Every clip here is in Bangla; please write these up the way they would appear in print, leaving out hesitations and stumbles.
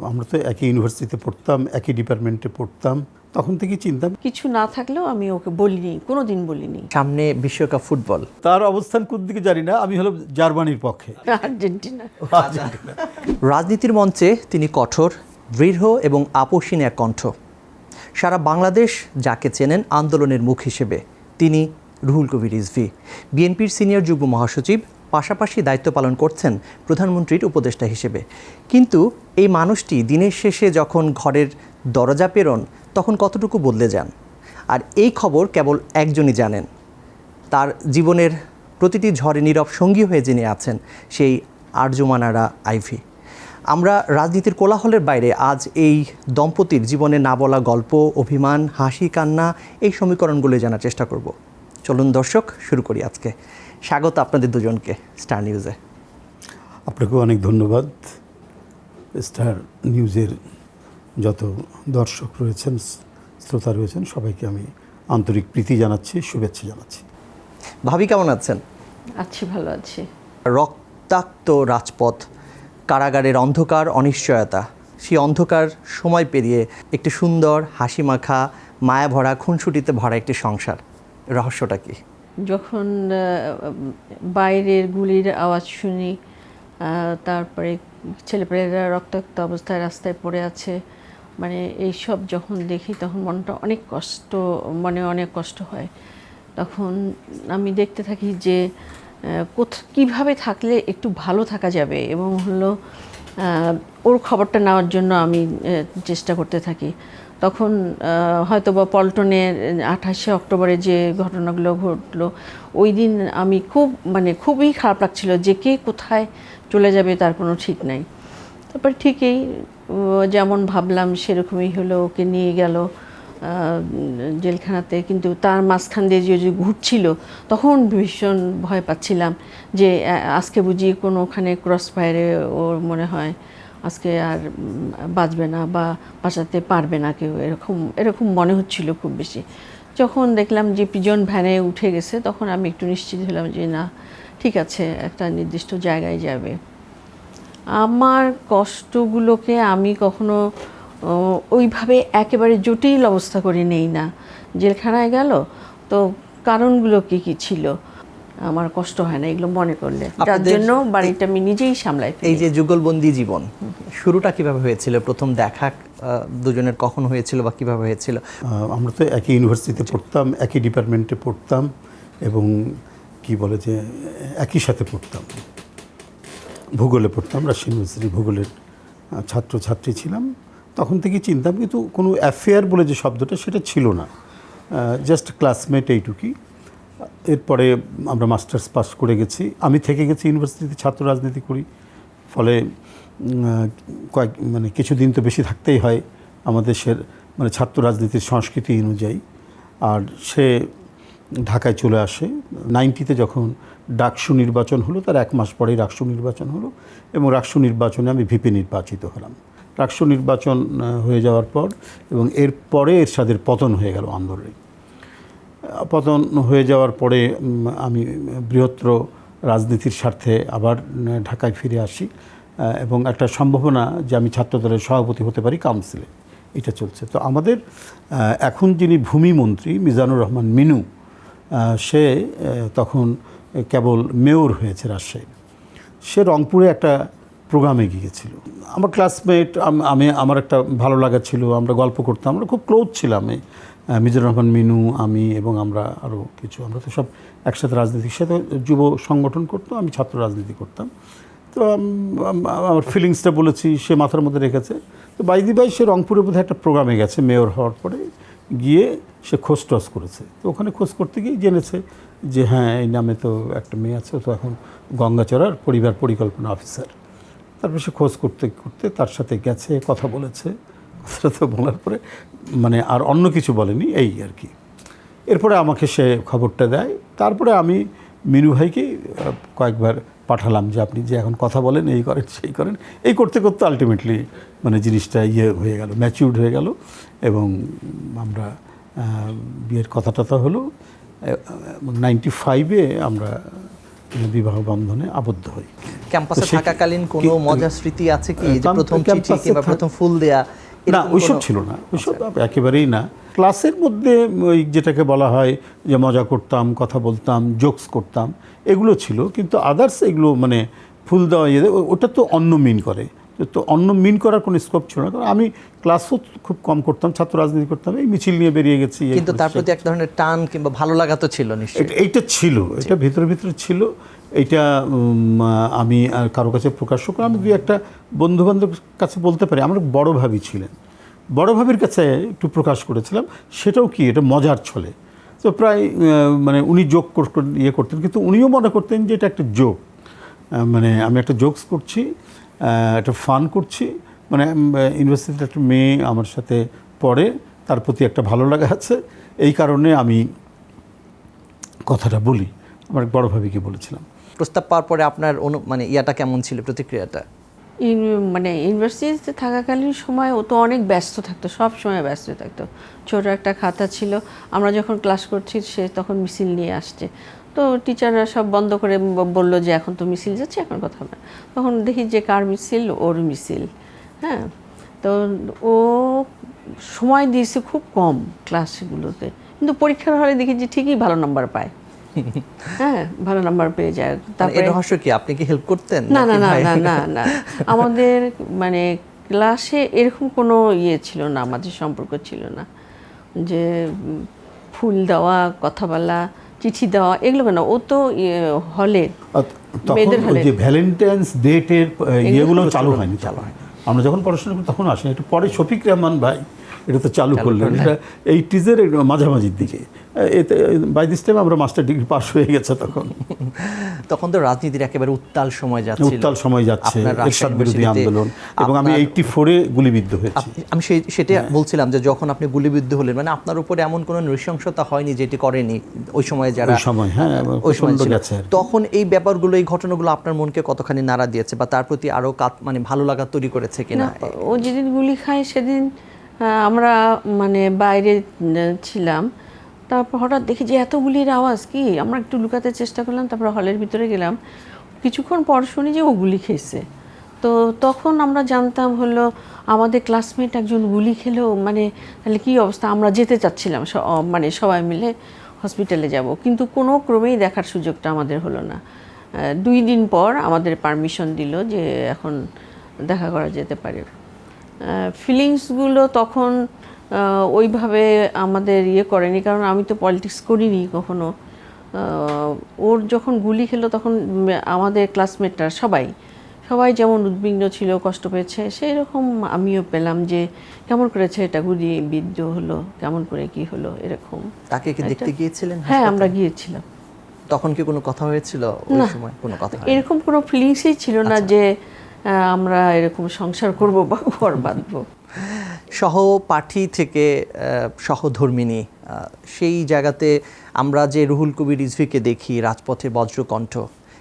আমরা তো একই ইউনিভার্সিটিতে পড়তাম, একই ডিপার্টমেন্টে পড়তাম, তখন থেকেই চিনতাম। কিছু না থাকলেও আমি ওকে বলিনি, কোনোদিন বলিনি। সামনে বিশ্বকাপ ফুটবল, তার অবস্থান কোন দিকে জানি না, আমি হলাম জার্মানির পক্ষে। আর্জেন্টিনা। রাজনীতির মঞ্চে তিনি কঠোর, দৃঢ় এবং আপোষহীন এক কণ্ঠ। সারা বাংলাদেশ যাকে চেনেন আন্দোলনের মুখ হিসেবে, তিনি রুহুল কবির রিজভী। বিএনপির সিনিয়র যুগ্ম মহাসচিব, পাশাপাশি দায়িত্ব পালন করছেন প্রধানমন্ত্রীর উপদেষ্টা হিসেবে। কিন্তু এই মানুষটি দিনের শেষে যখন ঘরের দরজা পেরোন, তখন কতটুকু বদলে যান, আর এই খবর কেবল একজনই জানেন। তার জীবনের প্রতিটি ঝড়ে নীরব সঙ্গী হয়ে যিনি আছেন, সেই আরজুমান আরা আইভী। আমরা রাজনীতির কোলাহলের বাইরে আজ এই দম্পতির জীবনে না বলা গল্প, অভিমান, হাসি, কান্না, এই সমীকরণগুলো জানার চেষ্টা করব। চলুন দর্শক, শুরু করি আজকে। স্বাগত আপনাদের দুজনকে স্টার নিউজে। আপনাকেও অনেক ধন্যবাদ। স্টার নিউজের যত দর্শক রয়েছেন, শ্রোতা রয়েছেন, সবাইকে আমি আন্তরিক প্রীতি জানাচ্ছি, শুভেচ্ছা জানাচ্ছি। ভাবি কেমন আছেন? আছি, ভালো আছি। রক্তাক্ত রাজপথ, কারাগারের অন্ধকার, অনিশ্চয়তা, সেই অন্ধকার সময় পেরিয়ে একটি সুন্দর, হাসিমাখা, মায়া ভরা, খুনসুটিতে ভরা একটি সংসার। রহস্যটা কি? যখন বাইরের গুলির আওয়াজ শুনি, তারপরে ছেলেপেলেরা রক্তাক্ত অবস্থায় রাস্তায় পড়ে আছে, মানে এইসব যখন দেখি তখন মনটা অনেক কষ্ট হয়। তখন আমি দেখতে থাকি যে কীভাবে থাকলে একটু ভালো থাকা যাবে, এবং ওর খবরটা নেওয়ার জন্য আমি চেষ্টা করতে থাকি। তখন হয়তো বা পল্টনের 28শে অক্টোবরে যে ঘটনাগুলো ঘটলো, ওই দিন আমি খুবই খারাপ লাগছিল যে কে কোথায় চলে যাবে তার কোনো ঠিক নাই। তারপর ঠিকই যেমন ভাবলাম সেরকমই হলো, ওকে নিয়ে গেল জেলখানাতে। কিন্তু তার মাঝখান দিয়ে যে ঘুরছিল, তখন ভীষণ ভয় পাচ্ছিলাম যে আজকে বুঝি কোনোখানে ক্রস ফায়ারে ওর মনে হয় আজকে আর বাঁচবে না বা বাঁচাতে পারবে না কেউ, এরকম মনে হচ্ছিল খুব বেশি। যখন দেখলাম যে পিজন ভ্যানে উঠে গেছে, তখন আমি একটু নিশ্চিত হলাম যে না, ঠিক আছে, একটা নির্দিষ্ট জায়গায় যাবে। আমার কষ্টগুলোকে আমি কখনো ওইভাবে একেবারে জটিল অবস্থা করে নেই না। জেলখানায় গেল তো কারণগুলো কী ছিল, আমার কষ্ট হয় না এগুলো মনে করলে, যার জন্য বাড়িটা আমি নিজেই সামলাই। এই যে যুগলবন্দি জীবন, শুরুটা কিভাবে হয়েছিল? প্রথম দেখা দুজনের কখন হয়েছিল বা কিভাবে হয়েছিল? আমরা তো একই ইউনিভার্সিটিতে পড়তাম, একই ডিপার্টমেন্টে পড়তাম, এবং কি বলে যে একই সাথে পড়তাম, ভূগোলে পড়তাম, রাজশাহী ইউনিভার্সিটি ভূগোলের ছাত্রছাত্রী ছিলাম। তখন থেকেই চিনতাম, কিন্তু কোনো অ্যাফেয়ার বলে যে শব্দটা, সেটা ছিল না, জাস্ট ক্লাসমেট, এইটুকুই। এরপরে আমরা মাস্টার্স পাস করে গেছি, আমি থেকে গেছি ইউনিভার্সিটিতে, ছাত্র রাজনীতি করি। ফলে কিছুদিন তো বেশি থাকতেই হয় আমাদের দেশের ছাত্র রাজনীতির সংস্কৃতি অনুযায়ী। আর সে ঢাকায় চলে আসে 90-তে, যখন ডাকসু নির্বাচন হলো, তার 1 মাস পরেই রাকসু নির্বাচন হলো, এবং রাকসু নির্বাচনে আমি ভিপি নির্বাচিত হলাম। রাকসু নির্বাচন হয়ে যাওয়ার পর এবং এরপরে এরশাদের পতন হয়ে গেল আন্দোলনে। পতন হয়ে যাওয়ার পরে আমি বৃহত্তর রাজনীতির স্বার্থে আবার ঢাকায় ফিরে আসি, এবং একটা সম্ভাবনা যে আমি ছাত্রদলের সভাপতি হতে পারি কাউন্সিলে, এটা চলছে। তো আমাদের এখন যিনি ভূমিমন্ত্রী মিজানুর রহমান মিনু, সে তখন কেবল মেয়র হয়েছে রাজশাহী। সে রংপুরে একটা প্রোগ্রামে গিয়েছিল। আমার ক্লাসমেট, আমার একটা ভালো লাগা ছিল, আমরা গল্প করতাম, আমরা খুব ক্লোজ ছিলাম। মিজানুর রহমান মিনু, আমি এবং আমরা আরও কিছু, আমরা তো সব একসাথে রাজনীতির সাথে যুব সংগঠন করতাম, আমি ছাত্র রাজনীতি করতাম। তো আমার ফিলিংসটা বলেছি, সে মাথার মধ্যে রেখেছে। তো বাইদিবাই সে রংপুরের বোধহয় একটা প্রোগ্রামে গেছে, মেয়র হওয়ার পরে গিয়ে সে খোঁজ টোজ করেছে। তো ওখানে খোঁজ করতে গিয়ে জেনেছে যে হ্যাঁ, এই নামে তো একটা মেয়ে আছে, তো এখন গঙ্গাচড়ার পরিবার পরিকল্পনা অফিসার। তারপর সে খোঁজ করতে করতে তার সাথে গেছে, কথা বলেছে। কথাটা বলার পরে আর অন্য কিছু বলেনি, এই আর কি। এরপরে আমাকে সে খবরটা দেয়। তারপরে আমি মিনু ভাইকে কয়েকবার পাঠালাম যে আপনি যে এখন কথা বলেন, এই করেন সেই করেন, এই করতে করতে আলটিমেটলি জিনিসটা হয়ে গেল, ম্যাচিউরড হয়ে গেল, এবং আমরা বিয়ের কথা টথা হলো। 95-এ আমরা বিবাহ বন্ধনে আবদ্ধ হই। ক্যাম্পাসে তো সে- থাকাকালীন কোনো মজার স্মৃতি আছে কি, এই যে প্রথম চিঠি ক্যাম্পাসে কিংবা প্রথম ফুল দেয়া? না, এরকম ওইসব কোনো- ছিল না, ওইসব একেবারেই না। ক্লাসের মধ্যে ওই যেটাকে বলা হয় যে মজা করতাম, কথা বলতাম, জোকস করতাম, এগুলো ছিল। কিন্তু আদার্স এগুলো মানে ফুল দেওয়া ওটা তো অন্য মিন করে, তো অন্য মিন করার কোনো স্কোপ ছিল না। কারণ আমি ক্লাসও খুব কম করতাম, ছাত্র রাজনীতি করতাম, এই মিছিল নিয়ে বেরিয়ে গেছি। কিন্তু তার প্রতি এক ধরনের টান কিংবা ভালো লাগা তো ছিল নিশ্চয়ই। এইটা ছিল, এটা ভিতরে ভিতরে ছিল। এইটা আমি আর কারো কাছে প্রকাশ করে আমি দুই একটা বন্ধুবান্ধবের কাছে বলতে পারি। আমার বড় ভাবি ছিলেন, বড় ভাবির কাছে একটু প্রকাশ করেছিলাম। সেটাও কি, এটা মজার ছলে। তো প্রায় মানে উনি জোক ইয়ে করতেন, কিন্তু উনিও মনে করতেন যে এটা একটা জোক, মানে আমি একটা জোকস করছি, একটা ফান করছি। মানে ইউনিভার্সিটিতে একটা মেয়ে আমার সাথে পড়ে, তার প্রতি একটা ভালো লাগা আছে, এই কারণে আমি কথাটা বলি। আমার বড় ভাবিকে বলেছিলাম। প্রস্তাব পাওয়ার পরে আপনার মানে ইয়াটা কেমন ছিল, প্রতিক্রিয়াটা? মানে ইউনিভার্সিটিতে থাকাকালীন সময় ও তো অনেক ব্যস্ত থাকতো, সব সময় ব্যস্ত থাকতো। ছোট একটা খাতা ছিল, আমরা যখন ক্লাস করছি সে তখন মিছিল নিয়ে আসছে। তো টিচাররা সব বন্ধ করে বলল যে এখন তো মিছিল যাচ্ছে, এখন কথা হবে। তখন দেখি যে কার মিছিল, ওর মিছিল। হ্যাঁ, তো ও সময় দিয়েছে খুব কম ক্লাসগুলোতে, কিন্তু পরীক্ষার হলে দেখি যে ঠিকই ভালো নাম্বার পায়। হ্যাঁ, ভালো নাম্বার পেয়ে যায়। মানে এর রহস্য কি, আপনি কি হেল্প করতেন? না না নাকি না ভাই? না না না আমাদের মানে ক্লাসে এরকম কোনো ইয়ে ছিল না, আমাদের সম্পর্ক ছিল না যে ফুল দেওয়া, কথা বলা, চিঠি দেওয়া, এগুলো কেন। ও তো হলে তখন মেয়েদের ওই হলে যে ভ্যালেন্টাইন্স ডেটের ইয়েগুলো চালু হয়নি, চালু হয়নি। আমরা যখন পড়াশোনা করি তখন আসেনি। একটু পরে শফিক রহমান ভাই এটা তো চালু করলেন, এটা 80s-এর মাঝামাঝির দিকে। এতে বাই দিস টাইম আমরা মাস্টার ডিগ্রি পাস হয়ে গেছে তখন। তখন তো রাজনীতির একেবারে উত্তাল সময় যাচ্ছিল। উত্তাল সময় যাচ্ছে, আপনার রাজশাহী এরশাদ বিরোধী ইউনিভার্সিটিতে আন্দোলন, এবং আমি 84-এ গুলিবিদ্ধ হয়েছি। আমি সেটা বলছিলাম যে যখন আপনি গুলিবিদ্ধ হলেন, মানে আপনার উপরে এমন কোনো নৃশংসতা হয়নি যেটি করেনি ওই সময় যারা ওই সময়, হ্যাঁ, ওই সময় প্রচণ্ড ছিল। গেছে আর কি। তখন এই ব্যাপারগুলো, এই ঘটনাগুলো আপনার মনকে কতখানি নাড়া দিয়েছে বা তার প্রতি আরো মানে ভালো লাগা তৈরি করেছে কিনা? না, ও যেদিন গুলি খায় সেদিন আমরা মানে বাইরে ছিলাম। তারপর হঠাৎ দেখি যে এত গুলির আওয়াজ, কি আমরা একটু লুকাতে চেষ্টা করলাম, তারপর হলের ভিতরে গেলাম। কিছুক্ষণ পর শুনি যে ও গুলি খেয়েছে। তো তখন আমরা জানতাম হলো আমাদের ক্লাসমেট একজন গুলি খেলো, মানে তাহলে কী অবস্থা। আমরা যেতে চাচ্ছিলাম মানে সবাই মিলে হসপিটালে যাব, কিন্তু কোনো ক্রমেই দেখার সুযোগটা আমাদের হলো না। 2 দিন পর আমাদের পারমিশন দিল যে এখন দেখা করা যেতে পারে। ফিলিংসগুলো তখন ওইভাবে আমাদের ইয়ে করেনি, কারণ আমি তো পলিটিক্স করিনি কখনো। ওর যখন গুলি খেলো তখন আমাদের ক্লাসমেটরা সবাই যেমন উদ্বিগ্ন ছিল, কষ্ট পেয়েছে, সেই রকম আমিও পেলাম যে কেমন করেছে এটা, গুলি বিদ্ধ হলো, কেমন করে কি হলো, এরকম। তাকে কি দেখতে গিয়েছিলেন? হ্যাঁ, আমরা গিয়েছিলাম। তখন কি কোনো কথা হয়েছিল ওই সময়? কোনো কথা হয়নি? এরকম কোনো ফিলিংসই ছিল না যে আমরা এরকম সংসার করব বা ঘর বাঁধবো। সহপাঠী থেকে সহধর্মিণী, সেই জায়গাতে আমরা যে রুহুল কবির রিজভীকে দেখি রাজপথে বজ্রকণ্ঠ,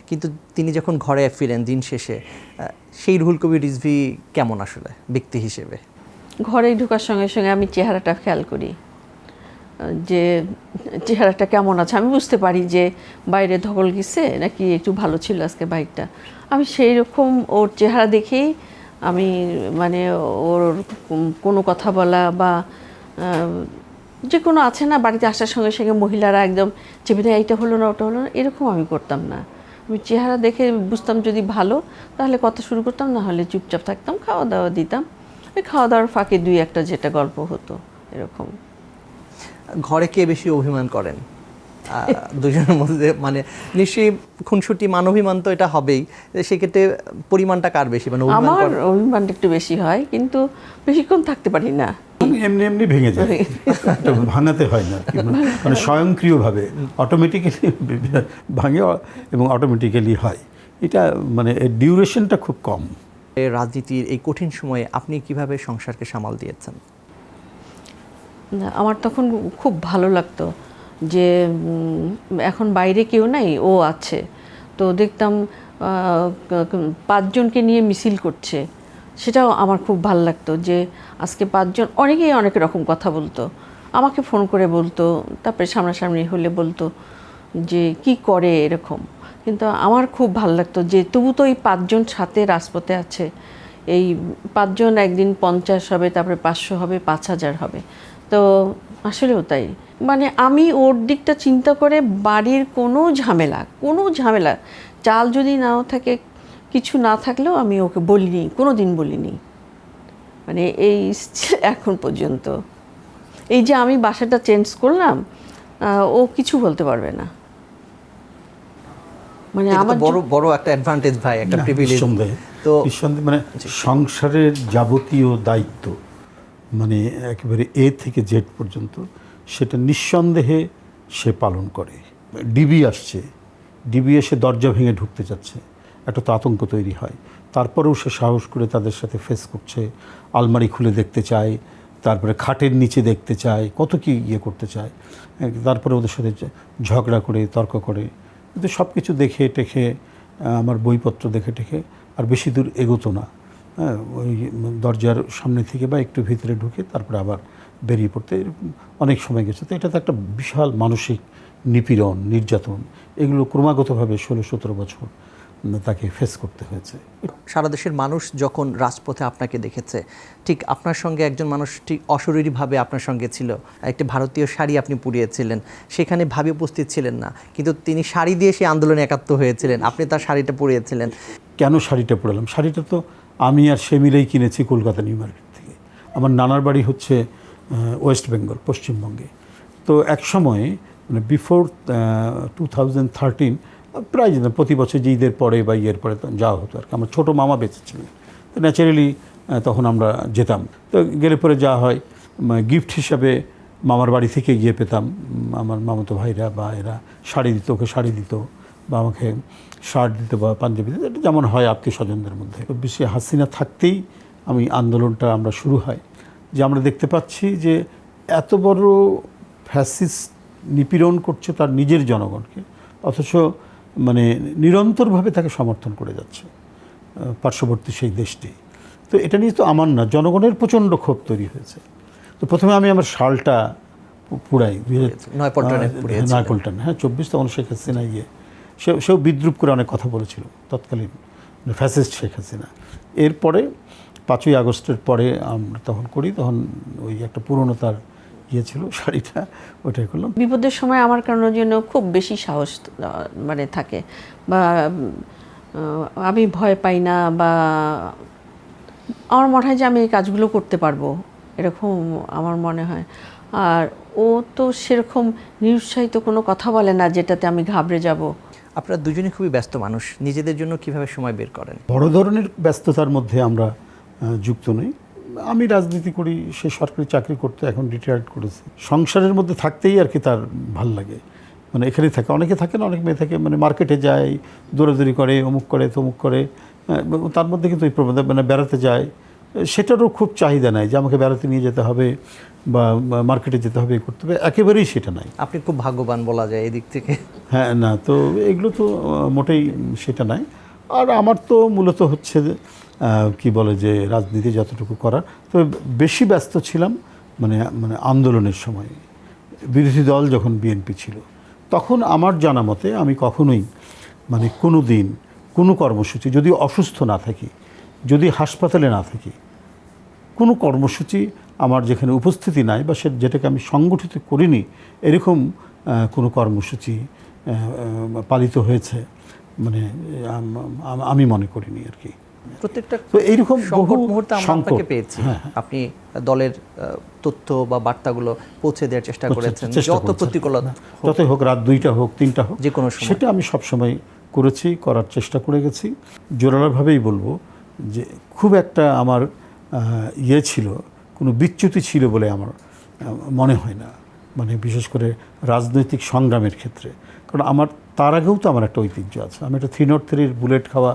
কিন্তু তিনি যখন ঘরে ফিরেন দিন শেষে, সেই রুহুল কবির রিজভী কেমন আসলে ব্যক্তি হিসেবে? ঘরে ঢোকার সঙ্গে সঙ্গে আমি চেহারাটা খেয়াল করি যে চেহারাটা কেমন আছে। আমি বুঝতে পারি যে বাইরে ধকল গেছে নাকি একটু ভালো ছিল আজকে বাইকটা। আমি সেই রকম ওর চেহারা দেখেই আমি মানে ওর কোনো কথা বলা বা যে কোনো আছে না, বাড়িতে আসার সঙ্গে সঙ্গে মহিলারা একদম চেপে দেয়, এইটা হলো না, ওটা হলো না, এরকম আমি করতাম না। আমি চেহারা দেখে বুঝতাম যদি ভালো তাহলে কথা শুরু করতাম, না হলে চুপচাপ থাকতাম, খাওয়া দাওয়া দিতাম। ওই খাওয়া দাওয়ার ফাঁকে 2-1টা যেটা গল্প হতো এরকম। ঘরে কে বেশি অভিমান করেন দুজনের মধ্যে? মানে নিশ্চয়ই খুনসুটি মানবিমান তো এটা হবেই, সেক্ষেত্রে পরিমাণটা কার বেশি? মানে আমার অভিমানটা একটু বেশি হয়, কিন্তু বেশিক্ষণ থাকতে পারি না। এমনি এমনি ভেঙে যায়, ভাঙাতে হয় না, মানে স্বয়ংক্রিয়ভাবে অটোমেটিক্যালি ভাঙে এবং অটোমেটিক্যালি হয়। এটা মানে ডিউরেশনটা খুব কম। রাজনীতির এই কঠিন সময়ে আপনি কিভাবে সংসারকে সামাল দিয়েছেন? আমার তখন খুব ভালো লাগতো যে এখন বাইরে কেউ নাই, ও আছে। তো দেখতাম 5 জনকে নিয়ে মিছিল করছে, সেটাও আমার খুব ভালো লাগতো যে আজকে 5 জন। অনেকেই অনেক রকম কথা বলতো, আমাকে ফোন করে বলতো, তারপরে সামনাসামনি হলে বলতো যে কি করে এরকম। কিন্তু আমার খুব ভালো লাগতো যে তবু তো এই 5 জন সাথে রাজপথে আছে, এই 5 জন একদিন 50 হবে, তারপরে 500 হবে, 5000 হবে। তো আসলেও তাই, মানে আমি ওর দিকটা চিন্তা করে বাড়ির কোনো ঝামেলা, চাল যদি নাও থাকে, কিছু না থাকলেও আমি ওকে বলিনি, কোনো দিন বলিনি, মানে এই এখন পর্যন্ত। এই যে আমি বাসাটা চেঞ্জ করলাম, ও কিছু বলতে পারবে না, মানে এটা তো আমার বড় বড় একটা অ্যাডভান্টেজ ভাই, একটা প্রিভিলেজ। নিঃসন্দেহে তো নিঃসন্দেহে মানে সংসারের যাবতীয় দায়িত্ব, মানে একেবারে এ থেকে জেড পর্যন্ত, সেটা নিঃসন্দেহে সে পালন করে। ডিবি আসছে, ডিবি এসে দরজা ভেঙে ঢুকতে যাচ্ছে, একটা তো আতঙ্ক তৈরি হয়। তারপরেও সে সাহস করে তাদের সাথে ফেস করছে, আলমারি খুলে দেখতে চায়, তারপরে খাটের নিচে দেখতে চায়, কত কি ইয়ে করতে চায়, তারপরে ওদের সাথে ঝগড়া করে, তর্ক করে। কিন্তু সব কিছু দেখে টেখে, আমার বইপত্র দেখে টেখে আর বেশি দূর এগোতো না। হ্যাঁ, ওই দরজার সামনে থেকে বা একটু ভিতরে ঢুকে তারপরে আবার বেরিয়ে পড়তে অনেক সময় গেছে। তো এটা তো একটা বিশাল মানসিক নিপীড়ন, নির্যাতন, এগুলো ক্রমাগতভাবে 16-17 বছর তাকে ফেস করতে হয়েছে। সারা দেশের মানুষ যখন রাজপথে আপনাকে দেখেছে, ঠিক আপনার সঙ্গে একজন মানুষ ঠিক অশরীরীভাবে আপনার সঙ্গে ছিল, একটি ভারতীয় শাড়ি আপনি পরিয়েছিলেন, সেখানে ভাবি উপস্থিত ছিলেন না, কিন্তু তিনি শাড়ি দিয়ে সেই আন্দোলনে একাত্ম হয়েছিলেন, আপনি তার শাড়িটা পরিয়েছিলেন। কেন শাড়িটা পরলাম? শাড়িটা তো আমি আর সে মিলেই কিনেছি কলকাতা নিউ মার্কেট থেকে। আমার নানার বাড়ি হচ্ছে ওয়েস্ট বেঙ্গল, পশ্চিমবঙ্গে। তো এক সময় মানে বিফোর 2013 প্রায় যেতাম, প্রতি বছর যে ঈদের পরে বা ইয়ের পরে যাওয়া হতো আর কি। আমার ছোটো মামা বেঁচে ছিলেন, তো ন্যাচারালি তখন আমরা যেতাম। তো গেলে পরে যাওয়া হয়, গিফট হিসাবে মামার বাড়ি থেকে গিয়ে পেতাম, আমার মামাতো ভাইরা বা এরা শাড়ি দিত, ওকে শাড়ি দিত বা আমাকে শার্ট দিত বা পাঞ্জাবি দিত, এটা যেমন হয় আত্মীয় স্বজনদের মধ্যে। বেশি হাসিনা থাকতেই আন্দোলনটা আমরা শুরু হয়, যে আমরা দেখতে পাচ্ছি যে এত বড় ফ্যাসিস্ট নিপীড়ন করছে তার নিজের জনগণকে, অথচ মানে নিরন্তরভাবে তাকে সমর্থন করে যাচ্ছে পার্শ্ববর্তী সেই দেশটি। তো এটা নিয়ে তো আমার না, জনগণের প্রচণ্ড ক্ষোভ তৈরি হয়েছে। তো প্রথমে আমি আমার শালটা পুরাই নয়পল্টনে, হ্যাঁ 24, তখন শেখ হাসিনা সেও বিদ্রুপ করে অনেক কথা বলেছিল তৎকালীন ফ্যাসিস্ট শেখ হাসিনা। এরপরে 5ই আগস্টের পরে আমরা তখন করি, তখন ওই একটা পুরনো তার ছিল শাড়িটা, ওটাই করলাম। বিপদের সময় আমার কারণের জন্য খুব বেশি সাহস মানে থাকে, বা আমি ভয় পাই না, বা আমার মনে হয় যে আমি এই কাজগুলো করতে পারবো, এরকম আমার মনে হয়। আর ও তো সেরকম নিরুৎসাহিত কোনো কথা বলে না যেটাতে আমি ঘাবড়ে যাব। আপনারা দুজনেই খুবই ব্যস্ত মানুষ, নিজেদের জন্য কিভাবে সময় বের করেন? বড় ধরনের ব্যস্ততার মধ্যে আমরা যুক্ত নই। আমি রাজনীতি করি, সে সরকারি চাকরি করতে এখন রিটায়ার্ড করেছে। সংসারের মধ্যে থাকতেই আর কি তার ভাল লাগে, মানে এখানেই থাকে। অনেকে থাকে না, অনেক মেয়ে থাকে মানে মার্কেটে যায়, দৌড়াদৌড়ি করে, অমুক করে তমুক করে, তার মধ্যে কিন্তু এই প্রবণতা, মানে বেড়াতে যায়, সেটারও খুব চাহিদা নাই যে আমাকে বেড়াতে নিয়ে যেতে হবে বা মার্কেটে যেতে হবে, করতে হবে, একেবারেই সেটা নাই। আপনি খুব ভাগ্যবান বলা যায় এদিক থেকে। হ্যাঁ, না তো এগুলো তো মোটেই সেটা নাই। আর আমার তো মূলত হচ্ছে কি বলে যে রাজনীতি যতটুকু করার, তবে বেশি ব্যস্ত ছিলাম মানে আন্দোলনের সময়। বিরোধী দল যখন বিএনপি ছিল, তখন আমার জানা মতে আমি কখনোই মানে কোনো দিন কোনো কর্মসূচি, যদি অসুস্থ না থাকি, যদি হাসপাতালে না থাকি, কোনো কর্মসূচি আমার যেখানে উপস্থিতি নাই বা যেটাকে আমি সংগঠিত করিনি, এরকম কোনো কর্মসূচি পালিত হয়েছে মানে আমি মনে করিনি আর কি। প্রত্যেকটা তো এইরকম সংকট মুহূর্তে আমরা আপনাকে পেয়েছি, আপনি দলের তথ্য বা বার্তাগুলো পৌঁছে দেওয়ার চেষ্টা করেছেন, যত প্রতিকূলতা, যতই হোক, রাত 2টা হোক 3টা হোক, যে কোনো সময়, সেটা আমি সবসময় করেছি, করার চেষ্টা করে গেছি। জোরালোভাবেই বলবো যে খুব একটা আমার ছিল, কোনো বিচ্যুতি ছিল বলে আমার মনে হয় না, মানে বিশেষ করে রাজনৈতিক সংগ্রামের ক্ষেত্রে। কারণ আমার তার আগেও তো আমার একটা ঐতিহ্য আছে। আমি একটা 303 বুলেট খাওয়া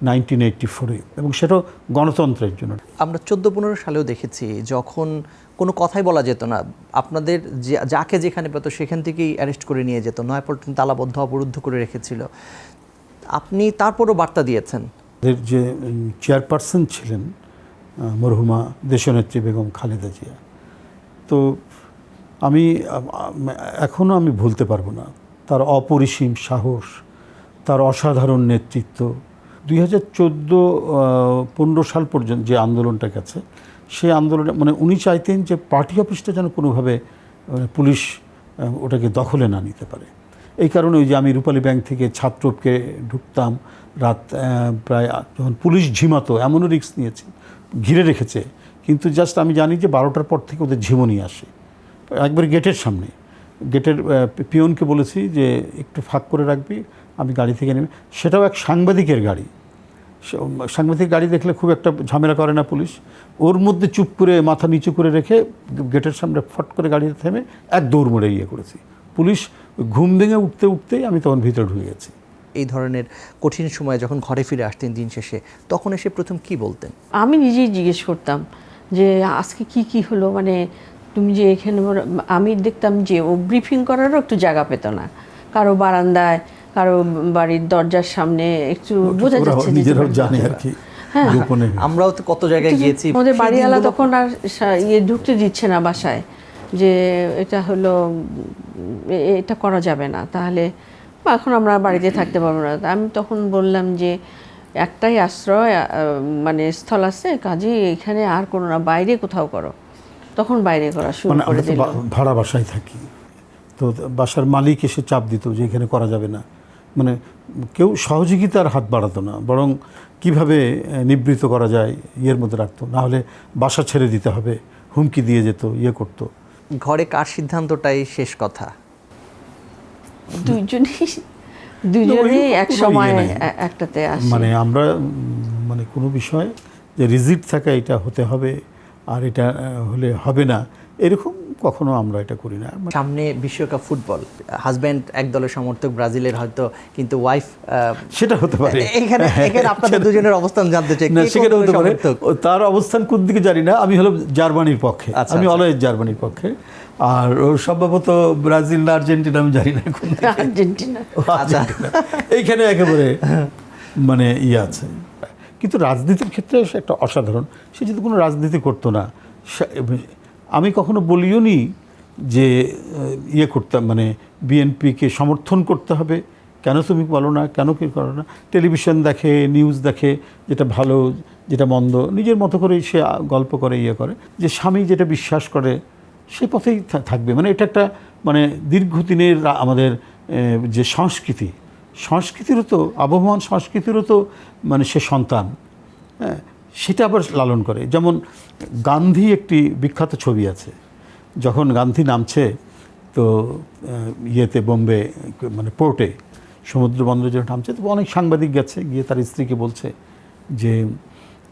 1984-এ, এবং সেটাও গণতন্ত্রের জন্য। আমরা 14-15 সালেও দেখেছি যখন কোনো কথাই বলা যেত না, আপনাদের যাকে যেখানে পেত সেখান থেকেই অ্যারেস্ট করে নিয়ে যেত, নয়াপল্টন তালাবদ্ধ অবরুদ্ধ করে রেখেছিল। আপনি তারপরও বার্তা দিয়েছেন। যে চেয়ারপারসন ছিলেন মরহুমা দেশনেত্রী বেগম খালেদা জিয়া, তো আমি এখনও ভুলতে পারবো না তার অপরিসীম সাহস, তার অসাধারণ নেতৃত্ব। 2014-15 সাল পর্যন্ত যে আন্দোলনটা গেছে, সেই আন্দোলনে মানে উনি চাইতেন যে পার্টি অফিসটা যেন কোনোভাবে পুলিশ ওটাকে দখলে না নিতে পারে। এই কারণে ওই যে আমি রূপালী ব্যাংক থেকে ছাত্রকে ঢুকতাম রাত প্রায় যখন পুলিশ ঝিমাতো, এমনও রিস্ক নিয়েছি, ঘিরে রেখেছে, কিন্তু জাস্ট আমি জানি যে 12টার পর থেকে ওদের ঝিমুনি আসে একবার গেটের সামনে। গেটের পিয়নকে বলেছি যে একটু ফাঁক করে রাখবি, আমি গাড়ি থেকে নেমে, সেটাও এক সাংবাদিকের গাড়ি, সাংবাদিক গাড়ি দেখলে খুব একটা ঝামেলা করে না পুলিশ, ওর মধ্যে চুপ করে মাথা নিচু করে রেখে গেটের সামনে ফট করে গাড়িতে থেমে এক দৌড় মোড়ে করেছি। পুলিশ ঘুম ভেঙে উঠতে উঠতেই আমি তখন ভিতরে ঢুকে গেছি। এই ধরনের কঠিন সময়ে যখন ঘরে ফিরে আসতেন দিন শেষে, তখন এসে প্রথম কি বলতেন? আমি নিজেই জিজ্ঞেস করতাম যে আজকে কি হলো, মানে তুমি যে এখানে, আমি দেখতাম যে ও ব্রিফিং করারও একটু জায়গা পেত না, কারো বারান্দায়, কারো বাড়ির দরজার সামনে, একটু বোঝা যাচ্ছে নিজেরাও জানে আর কি গোপনে। আমরাও তো কত জায়গায় গিয়েছি, আমাদের বাড়িওয়ালা তখন আর ঢুকতে দিচ্ছে না বাসায়, যে এটা হলো এটা করা যাবে না, তাহলে এখন আমরা বাড়িতে থাকতে পারবো না। আমি তখন বললাম যে একটাই আশ্রয় মানে স্থল আছে, কাজেই এখানে আর কোনো না, বাইরে কোথাও করো। তখন বাইরে করা শুরু করে দিল। ভাড়া বাসায় থাকি, তো বাসার মালিক এসে চাপ দিত যে এখানে করা যাবে না, মানে কেউ সহযোগিতার হাত বাড়াতো না, বরং কিভাবে নিবৃত্ত করা যায় ইয়ের মধ্যে রাখতো, না হলে বাসা ছেড়ে দিতে হবে হুমকি দিয়ে যেত, করতো। ঘরে কার সিদ্ধান্তটাই শেষ কথা? দুজনেই এক সময় একটাতে আসে। মানে আমরা মানে কোনো বিষয় যে রিজিট থাকা এটা হতে হবে আর এটা হলে হবে না, এরকম কখনো আমরা এটা করি না। সামনে বিশ্বকাপ ফুটবল, হাজব্যান্ড এক দলের সমর্থক ব্রাজিলের হয়তো, কিন্তু ওয়াইফ সেটা হতে পারে। এখানে আপনাদের দুজনের অবস্থান জানতে চাই। না, সেটা হতে পারে, তার অবস্থান কোন দিকে জানি না। আমি হলো জার্মানির পক্ষে, আমি অলওয়েজ জার্মানির পক্ষে, আর ওর সম্ভবত ব্রাজিল না আর্জেন্টিনা, আমি জানি না কোন দিকে। আর্জেন্টিনা। এইখানে একেবারে মানে আছে। কিন্তু রাজনীতির ক্ষেত্রে সে একটা অসাধারণ, সে যদি কোনো রাজনীতি করতো না, আমি কখনো বলিও নি যে করতাম, মানে বিএনপিকে সমর্থন করতে হবে, কেন তুমি বলো না, কেন কি করো না। টেলিভিশন দেখে, নিউজ দেখে, যেটা ভালো যেটা মন্দ নিজের মতো করেই সে গল্প করে, করে, যে স্বামী যেটা বিশ্বাস করে সে পথেই থাকবে। মানে এটা একটা মানে দীর্ঘদিনের আমাদের যে সংস্কৃতিরও তো আবহমান, সংস্কৃতিরও তো মানে সে সন্তান, হ্যাঁ, সেটা আবার লালন করে। যেমন গান্ধী একটি বিখ্যাত ছবি আছে, যখন গান্ধী নামছে তো বোম্বে মানে পোর্টে, সমুদ্র বন্দরে যখন নামছে, তো অনেক সাংবাদিক গেছে, গিয়ে তার স্ত্রীকে বলছে যে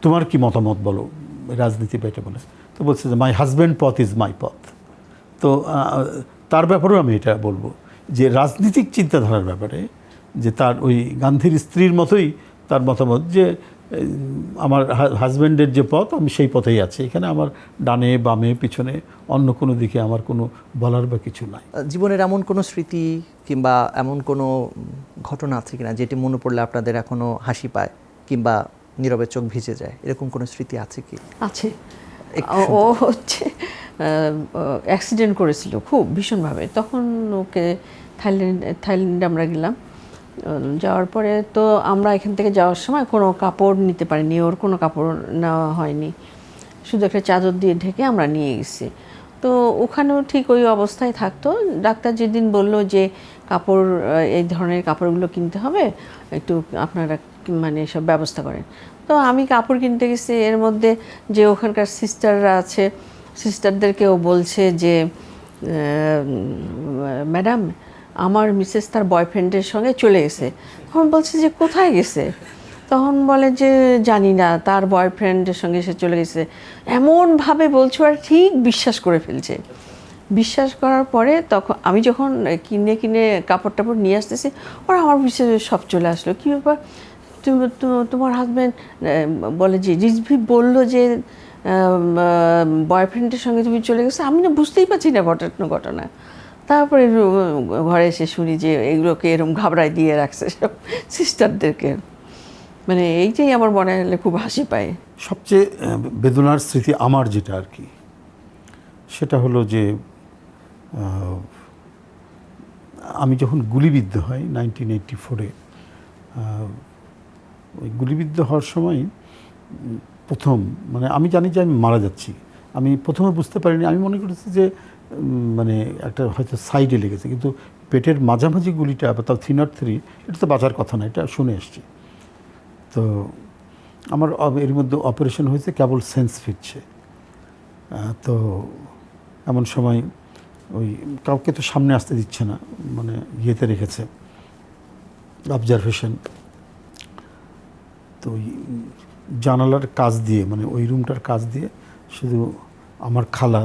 তোমার কি মতামত বলো রাজনীতি বা এটা বলে। তো বলছে যে মাই হাজব্যান্ড পথ ইজ মাই পথ। তো তার ব্যাপারেও আমি এটা বলবো যে রাজনীতিক চিন্তাধারার ব্যাপারে যে তার ওই গান্ধীর স্ত্রীর মতোই তার মতামত, যে আমার হাজব্যান্ডের যে পথ আমি সেই পথেই আছি, এখানে আমার ডানে বামে পিছনে অন্য কোনো দিকে আমার কোনো বলার বা কিছু নাই। জীবনের এমন কোনো স্মৃতি কিংবা এমন কোনো ঘটনা আছে কিনা যেটি মনে পড়লে আপনাদের এখনো হাসি পায় কিংবা নীরবে চোখ ভিজে যায়, এরকম কোনো স্মৃতি আছে কি? আছে। ও হচ্ছে অ্যাক্সিডেন্ট করেছিল খুব ভীষণভাবে, তখন ওকে থাইল্যান্ডে আমরা গেলাম। যাওয়ার পরে তো আমরা এখান থেকে যাওয়ার সময় কোনো কাপড় নিতে পারিনি, ওর কোনো কাপড় নেওয়া হয়নি, শুধু একটা চাদর দিয়ে ঢেকে আমরা নিয়ে গেছি। তো ওখানেও ঠিক ওই অবস্থায় থাকতো। ডাক্তার যেদিন বলল যে কাপড়, এই ধরনের কাপড়গুলো কিনতে হবে, একটু আপনারা মানে সব ব্যবস্থা করেন। তো আমি কাপড় কিনতে গেছি, এর মধ্যে যে ওখানকার সিস্টাররা আছে, সিস্টারদেরকেও বলছে যে ম্যাডাম আমার মিসেস তার বয়ফ্রেন্ডের সঙ্গে চলে গেছে। তখন বলছে যে কোথায় গেছে, তখন বলে যে জানি না, তার বয়ফ্রেন্ডের সঙ্গে সে চলে গেছে। এমনভাবে বলছে আর ঠিক বিশ্বাস করে ফেলছে। বিশ্বাস করার পরে তখন আমি যখন কিনে কাপড় টাপড় নিয়ে আসতেছি, ওরা আমার বিশ্বাসে সব চলে আসলো। কী ব্যাপার, তোমার হাজব্যান্ড বলে যে রিজভি বললো যে বয়ফ্রেন্ডের সঙ্গে তুমি চলে গেছো। আমি না বুঝতেই পারছি না ঘটনা। তারপরে ঘরে এসে শুনি যে এগুলোকে এরকম ঘাবড়ায় দিয়ে রাখছে সব সিস্টারদেরকে। মানে এইটাই আমার মনে হলে খুব হাসি পায়। সবচেয়ে বেদনার স্মৃতি আমার যেটা আর কি, সেটা হলো যে আমি যখন গুলিবিদ্ধ হই 1984-এ, ওই গুলিবিদ্ধ হওয়ার সময় প্রথম মানে আমি জানি যে আমি মারা যাচ্ছি, আমি প্রথমে বুঝতে পারিনি, আমি মনে করেছি যে মানে একটা হয়তো সাইডে লেগেছে, কিন্তু পেটের মাঝামাঝি গুলিটা বা তাও 303 এটা তো বাঁচার কথা না, এটা শুনে এসছি। তো আমার এর মধ্যে অপারেশন হয়েছে, কেবল সেন্স ফিরছে। তো এমন সময় ওই কাউকে তো সামনে আসতে দিচ্ছে না, মানে ইয়েতে রেখেছে অবজারভেশন। তো ওই জানালার কাজ দিয়ে মানে ওই রুমটার কাজ দিয়ে শুধু আমার খালা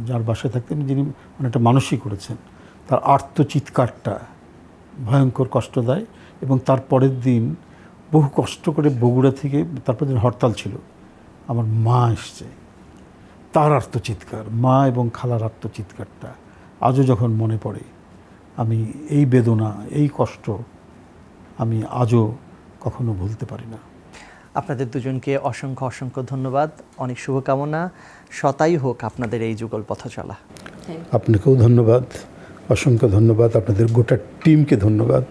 যার বাসায় থাকতেন, যিনি অনেকটা মানুষই করেছেন, তার আর্তচিৎকারটা ভয়ঙ্কর কষ্ট দেয়। এবং তার পরের দিন বহু কষ্ট করে বগুড়া থেকে, তারপর দিন হরতাল ছিল, আমার মা এসছে, তার আর্তচিৎকার, মা এবং খালার আর্তচিৎকারটা আজও যখন মনে পড়ে, আমি এই বেদনা, এই কষ্ট আমি আজও কখনো ভুলতে পারি না। আপনাদের দুজনকে অসংখ্য অসংখ্য ধন্যবাদ, অনেক শুভকামনা, শতায়ু হোক আপনাদের এই যুগল পথ চলা। আপনাকেও ধন্যবাদ, অসংখ্য ধন্যবাদ, আপনাদের গোটা টিমকে ধন্যবাদ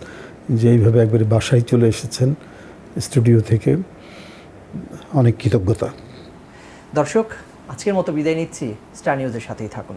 যে এইভাবে একবারে বাসায় চলে এসেছেন স্টুডিও থেকে, অনেক কৃতজ্ঞতা। দর্শক, আজকের মতো বিদায় নিচ্ছি, স্টার নিউজের সাথেই থাকুন।